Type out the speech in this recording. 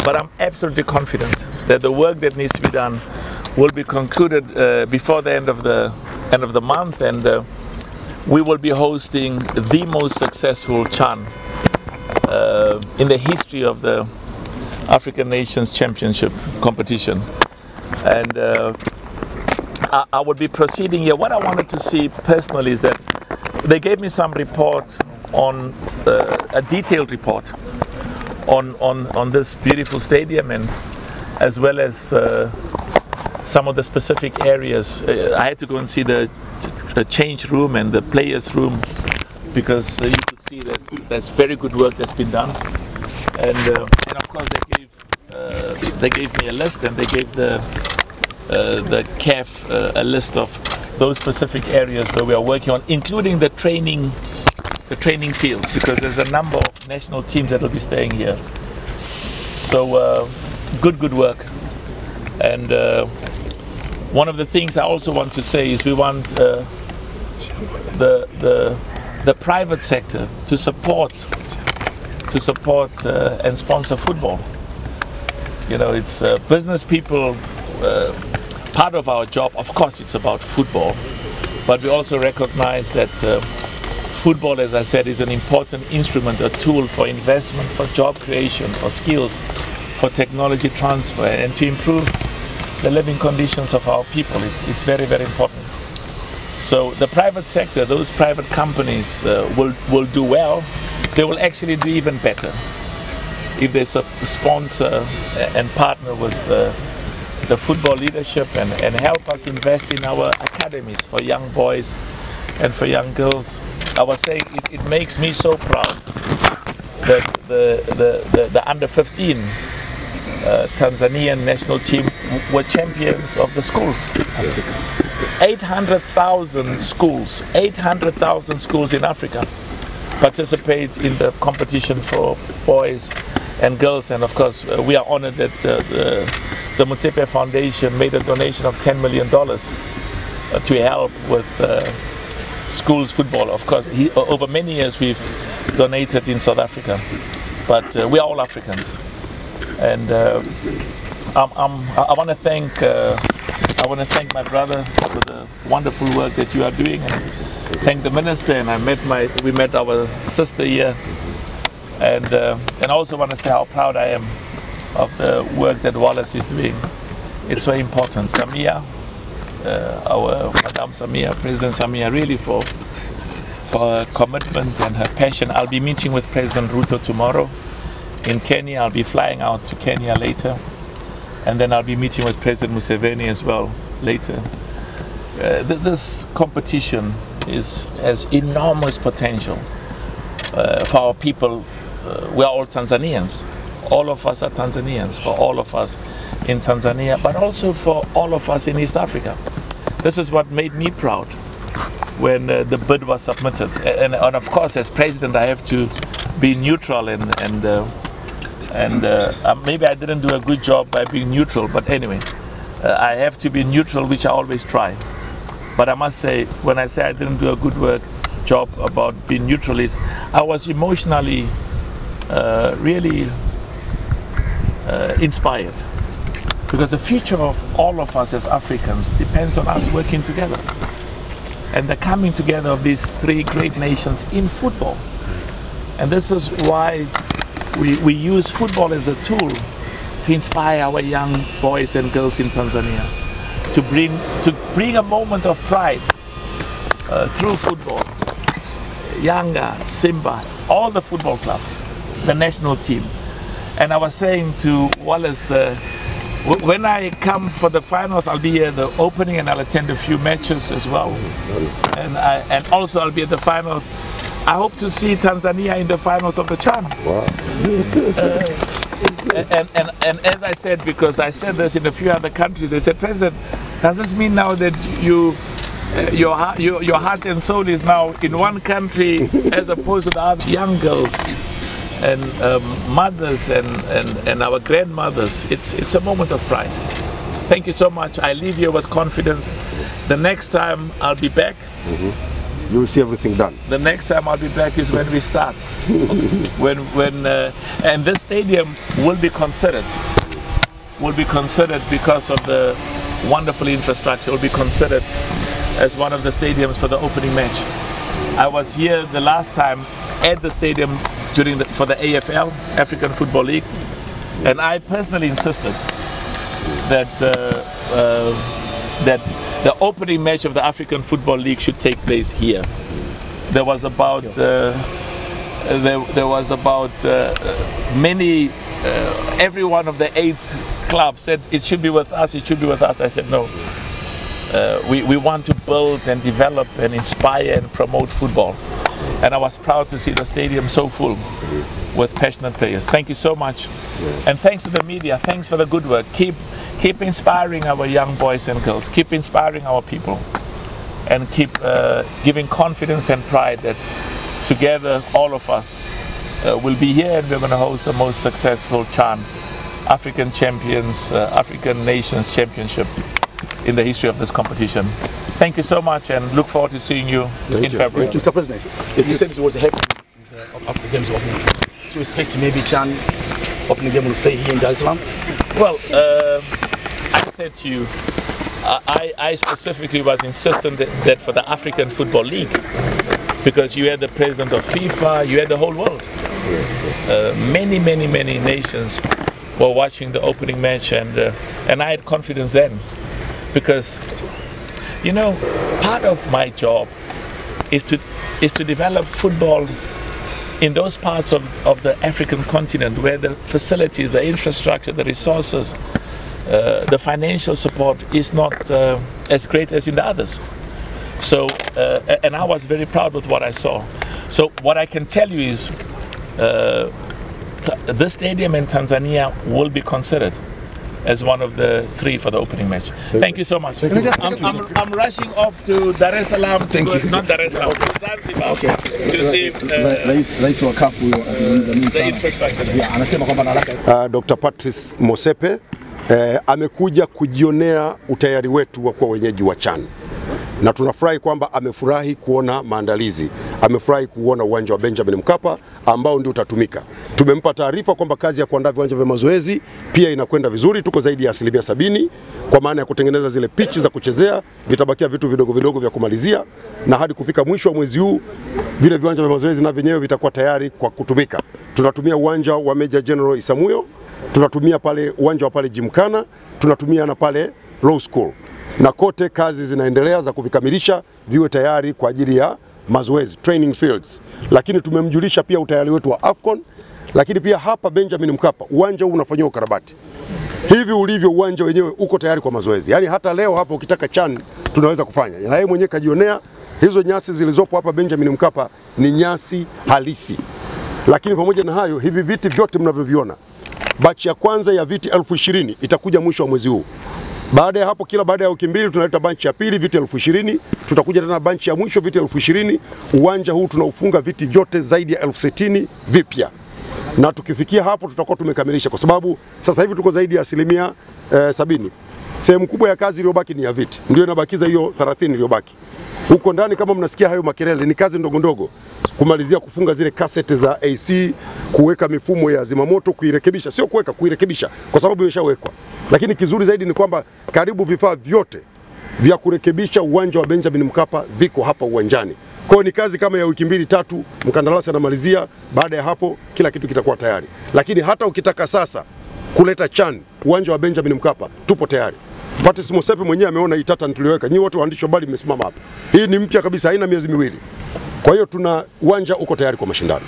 But I'm absolutely confident that the work that needs to be done will be concluded before the end of the month, and we will be hosting the most successful CHAN in the history of the African Nations Championship competition. And I would be proceeding here. What I wanted to see personally is that they gave me some report on a detailed report on this beautiful stadium, and as well as some of the specific areas. I had to go and see the change room and the players room, because you could see that there's very good work that's been done. And of course they gave me a list, and they gave the CAF a list of those specific areas where we are working on, including the training fields, because there's a number of national teams that will be staying here. So good work. And one of the things I also want to say is we want the private sector to support and sponsor football. You know, it's business people. Part of our job, of course, it's about football, but we also recognize that football, as I said, is an important instrument, a tool for investment, for job creation, for skills, for technology transfer, and to improve the living conditions of our people. It's very, very important. So the private sector, those private companies will do well. They will actually do even better if they sponsor and partner with the football leadership and help us invest in our academies for young boys and for young girls. I was saying it makes me so proud that the under 15 Tanzanian national team were champions of the schools. 800,000 schools, 800,000 schools in Africa participate in the competition for boys and girls, and of course we are honored that the Motsepe Foundation made a donation of $10 million to help with schools football. Of course, over many years we've donated in South Africa, but we are all Africans, and I want to thank my brother for the wonderful work that you are doing, and thank the minister. And we met our sister here, and I also want to say how proud I am of the work that Wallace is doing. It's so important. Samia, our Madame Samia, President Samia, really for her commitment and her passion. I'll be meeting with President Ruto tomorrow in Kenya. I'll be flying out to Kenya later, and then I'll be meeting with President Museveni as well later. This competition has enormous potential for our people. We are all Tanzanians. All of us are Tanzanians, for all of us in Tanzania, but also for all of us in East Africa. This is what made me proud when the bid was submitted. And of course, as president, I have to be neutral, and maybe I didn't do a good job by being neutral, but anyway, I have to be neutral, which I always try. But I must say, when I say I didn't do a good job about being neutral, is I was emotionally really inspired, because the future of all of us as Africans depends on us working together, and the coming together of these three great nations in football. And this is why we use football as a tool to inspire our young boys and girls in Tanzania, to bring a moment of pride through football. Yanga, Simba, all the football clubs, the national team. And I was saying to Wallace, when I come for the finals, I'll be here at the opening, and I'll attend a few matches as well. And also I'll be at the finals. I hope to see Tanzania in the finals of the CHAN. Wow. And as I said, because I said this in a few other countries, they said, President, does this mean now that your heart and soul is now in one country as opposed to the other? Young girls and mothers and our grandmothers, it's a moment of pride. Thank you so much. I leave you with confidence. The next time I'll be back, You will see everything done. The next time I'll be back is when we start. And this stadium will be considered. Because of the wonderful infrastructure. Will be considered as one of the stadiums for the opening match. I was here the last time at the stadium for the AFL, African Football League, and I personally insisted that that the opening match of the African Football League should take place here. There was about every one of the 8 clubs said it should be with us. It should be with us. I said no. We want to build and develop and inspire and promote football. And I was proud to see the stadium so full with passionate players. Thank you so much. And thanks to the media. Thanks for the good work. Keep inspiring our young boys and girls. Keep inspiring our people. And keep giving confidence and pride that together, all of us will be here and we're going to host the most successful CHAN, African Champions, African Nations Championship in the history of this competition. Thank you so much and look forward to seeing you in February. Mr. President, you said this was a heavy of the games opening. So expect maybe CHAN opening game will play here in Dar es Salaam? Well, I said to you, I specifically was insistent that for the African Football League, because you had the president of FIFA, you had the whole world. Many nations were watching the opening match, and I had confidence then. Because, you know, part of my job is to develop football in those parts of the African continent where the facilities, the infrastructure, the resources, the financial support is not as great as in the others. So, and I was very proud with what I saw. So what I can tell you is this stadium in Tanzania will be considered as one of the 3 for the opening match. Thank you so much. I'm rushing off to Dar es Salaam, not Dar es Salaam, Zanzibar, to see the infrastructure. Dr. Patrice Mosepe amekuja kujionea utayari wetu wa kuwa wenyeji wa CHAN. Na tunafurahi kwamba amefurahi kuona maandalizi, amefurahi kuona uwanja wa Benjamin Mkapa ambao ndio utatumika. Tumempa taarifa kwamba kazi ya kuandaa viwanja vya mazoezi pia inakwenda vizuri, tuko zaidi ya 70% kwa maana ya kutengeneza zile pitch za kuchezea, vitabakia vitu vidogo vya kumalizia, na hadi kufika mwisho wa mwezi huu vile viwanja vya mazoezi na vyenyewe vitakuwa tayari kwa kutumika. Tunatumia uwanja wa Major General Isamuyo, tunatumia pale uwanja wa pale Jimkana, tunatumia na pale Law School. Na kote kazi zinaendelea za kuvikamilisha viwe tayari kwa ajili ya mazoezi, training fields. Lakini tumemjulisha pia utayari wetu wa AFCON, lakini pia hapa Benjamin Mkapa uwanja huu unafanywa ukarabati. Hivi ulivyo uwanja wenyewe uko tayari kwa mazoezi. Yaani hata leo hapa ukitaka CHAN tunaweza kufanya. Na yeye mwenyewe kajionea hizo nyasi zilizopo hapa Benjamin Mkapa ni nyasi halisi. Lakini pamoja na hayo, hivi viti vyote mnavyoviona, batch ya kwanza ya viti 20,000 itakuja mwisho wa mwezi huu. Baada ya hapo, kila baada ya wiki 2 tunaleta bunch ya pili viti 20,000, tutakuja tena bunch ya mwisho viti 20,000. Uwanja huu tunaufunga viti vyote zaidi ya 60,000 vipya. Na tukifikia hapo tutakuwa tumekamilisha, kwa sababu sasa hivi tuko zaidi ya 70%. Sehemu kubwa ya kazi iliyobaki ni ya viti. Ndio inabakiza hiyo 30 iliyobaki. Huko ndani kama mnasikia hayo makelele ni kazi ndogo. Kumalizia kufunga zile cassette za AC, kuweka mifumo ya zimamoto, kuirekebisha, sio kuweka, kuirekebisha kwa sababu imeshawekwa. Lakini kizuri zaidi ni kwamba karibu vifaa vyote vya kurekebisha uwanja wa Benjamin Mkapa viko hapa uwanjani. Kwa hiyo ni kazi kama ya wiki 2-3, mkandarasi anamalizia, baada ya hapo kila kitu kitakuwa tayari. Lakini hata ukitaka sasa kuleta CHAN uwanja wa Benjamin Mkapa, tupo tayari. Patrice Mosepe mwenyewe ameona hii tata tuliweka. Nyinyi wote waandishi wa habari mmesimama hapa. Hii ni mpya kabisa, haina miezi 2. Kwa hiyo tuna uwanja uko tayari kwa mashindano.